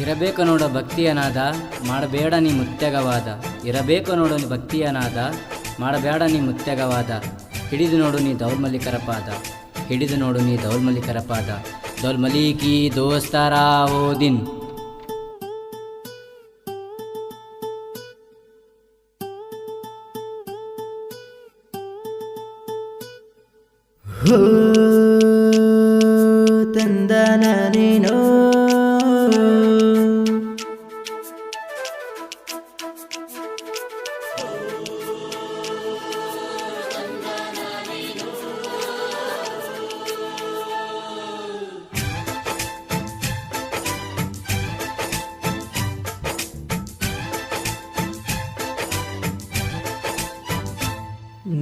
ಇರಬೇಕು ನೋಡೋ ಭಕ್ತಿಯನಾದ ಮಾಡಬೇಡ ನೀ ಮುತ್ಯಗವಾದ. ಇರಬೇಕು ನೋಡು ಭಕ್ತಿಯನಾದ ಮಾಡಬೇಡ ನೀ ಮುತ್ಯಗವಾದ. ಹಿಡಿದು ನೋಡು ನೀ ದೌಲ್ಮಲಿಕರ ಪಾದ. ಹಿಡಿದು ನೋಡು ನೀ ದೌಲ್ಮಲಿಕರ ಪಾದ. ದೌಲ್ಮಲಿಕಿ ದೋಸ್ತಾರ ಓ ದಿನ್. ಹೋ ತಂದನ ನೀನೋ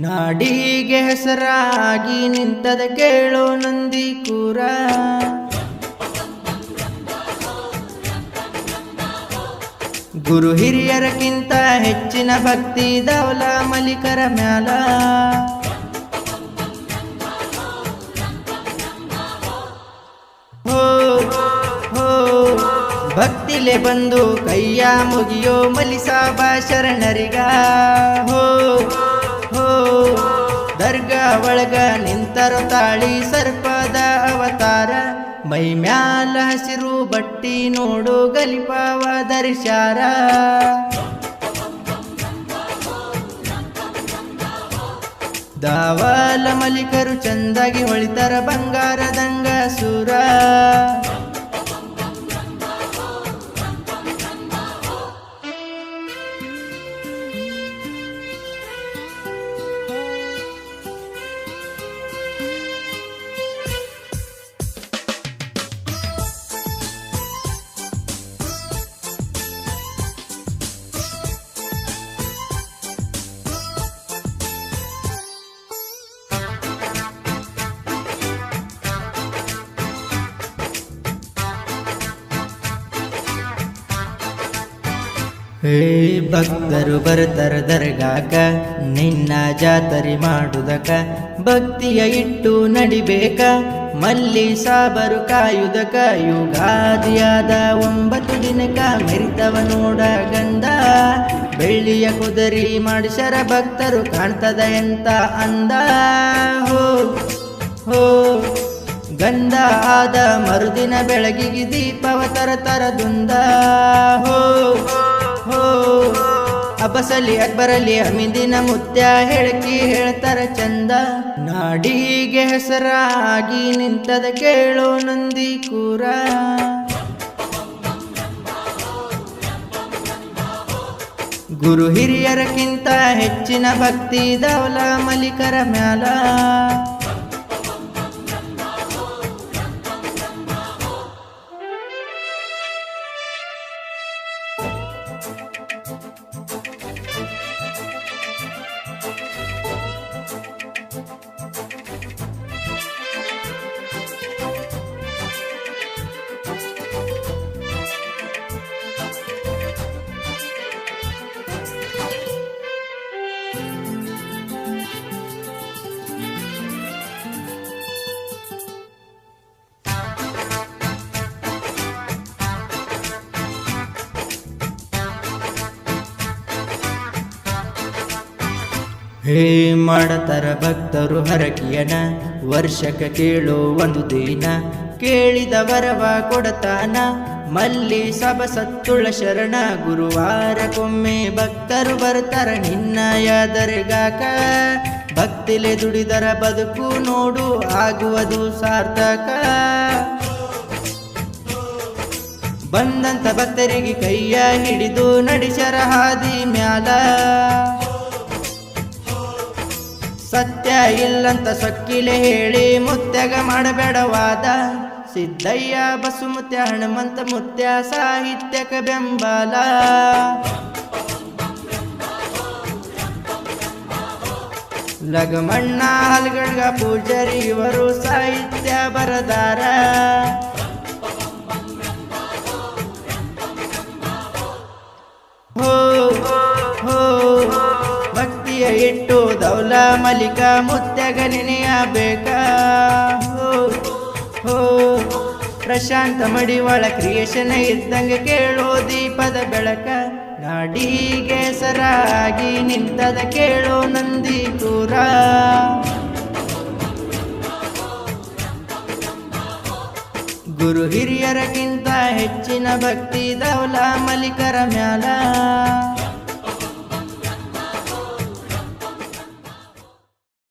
ನಾಡಿಗೆ ಹೆಸರಾಗಿ ನಿಂತದ ಕೇಳೋ ನಂದಿ ಕೂರ. ಗುರು ಹಿರಿಯರಕ್ಕಿಂತ ಹೆಚ್ಚಿನ ಭಕ್ತಿ ದೌಲ ಮಲಿಕರ ಮ್ಯಾಲ. ಹೋ ಹೋ ಭಕ್ತಿಲೆ ಬಂದು ಕೈಯ ಮುಗಿಯೋ ಮಲಿಸಾಬ ಶರಣರಿಗ. ಹೋ ಹೋ ದರ್ಗಾ ಒಳಗ ನಿಂತರೋ ತಾಳಿ ಸರ್ಪದ ಅವತಾರ. ಮೈ ಮ್ಯಾಲ ಹಸಿರು ಬಟ್ಟಿ ನೋಡು ಗಲಿಪಾವ ದರ್ಶಾರ. ದಾವಾಲ ಮಲಿಕರು ಚಂದಾಗಿ ಹೊಳಿತರ ಬಂಗಾರದಂಗ ಸೂರ. ಹೇ ಭಕ್ತರು ಬರ್ತರ ದರ್ಗಾಕ ನಿನ್ನ ಜಾತರಿ ಮಾಡುದಕ. ಭಕ್ತಿಯ ಇಟ್ಟು ನಡಿಬೇಕ ಮಲ್ಲಿ ಸಾಬರು ಕಾಯುದಕ. ಯುಗಾದಿಯಾದ 9 ದಿನಕ ಮೆರಿತವ ನೋಡ ಗಂಧ. ಬೆಳ್ಳಿಯ ಕುದರಿ ಮಾಡಿಸರ ಭಕ್ತರು ಕಾಣ್ತದ ಎಂತ ಅಂದ. ಹೋ ಹೋ ಗಂಧ ಆದ ಮರುದಿನ ಬೆಳಗಿಗೆ ದೀಪವ ತರತರದುಂದ. ಹೋ ಹೋ ಅಬ್ಬಸಲಿ ಅಕ್ಬರಲಿ ಅಮಿದಿನ ಮುತ್ಯ ಹೇಳಕಿ ಹೇಳ್ತಾರ ಚಂದ. ನಾಡಿಗೆ ಹೆಸರಾಗಿ ನಿಂತದ ಕೇಳೋ ನಂದಿ ಕೂರ. ಗುರು ಹಿರಿಯರಕ್ಕಿಂತ ಹೆಚ್ಚಿನ ಭಕ್ತಿ ದೌಲ ಮಲಿಕರ ಮ್ಯಾಲ. ಹೇ ಮಾಡತರ ಭಕ್ತರು ಹರಕಿಯನ ವರ್ಷಕ್ಕೆ ಕೇಳೋ ಒಂದು ದಿನ. ಕೇಳಿದ ವರವ ಕೊಡತಾನ ಮಲ್ಲಿ ಸಬ ಸತ್ತುಳ ಶರಣ. ಗುರುವಾರಕ್ಕೊಮ್ಮೆ ಭಕ್ತರು ಬರ್ತಾರ ನಿನ್ನಯ ದರ್ಗಾಕ. ಭಕ್ತಿಲೆ ದುಡಿದರ ಬದುಕು ನೋಡು ಆಗುವುದು ಸಾರ್ಥಕ. ಬಂದಂತ ಭಕ್ತರಿಗೆ ಕೈಯ ಹಿಡಿದು ನಡೆಸರ ಹಾದಿ ಮ್ಯಾಲ. ಸತ್ಯ ಇಲ್ಲಂತ ಸೊಕ್ಕಿಲೆ ಹೇಳಿ ಮುತ್ಯಗ ಮಾಡಬೇಡವಾದ. ಸಿದ್ದಯ್ಯ ಬಸುಮುತ್ಯ ಹನುಮಂತ ಮುತ್ಯ ಸಾಹಿತ್ಯಕ ಬೆಂಬಲ. ಲಗಮಣ್ಣ ಹಲ್ಗಡ್ಗ ಪೂಜಾರಿ ಇವರು ಸಾಹಿತ್ಯ ಬರದಾರ. ಹೋ ಹೋ ಭಕ್ತಿಯ ಇಟ್ಟು ದೌಲ ಮಲಿಕ ಮುತ್ಯಗ ನೆನೆಯಬೇಕ. ಹೋ ಹೋ ಪ್ರಶಾಂತ ಮಡಿವಾಳ ಕ್ರಿಯೇಷನ್ ಇದ್ದಂಗೆ ಕೇಳೋ ದೀಪದ ಬೆಳಕ ನಾಡಿಗೆ ಸರಾಗಿ ನಿಂತದ ಕೇಳೋ ನಂದಿಕೂರ ಗುರು ಹಿರಿಯರಕ್ಕಿಂತ ಹೆಚ್ಚಿನ ಭಕ್ತಿ ದೌಲ ಮಲಿಕರ ಮ್ಯಾಲ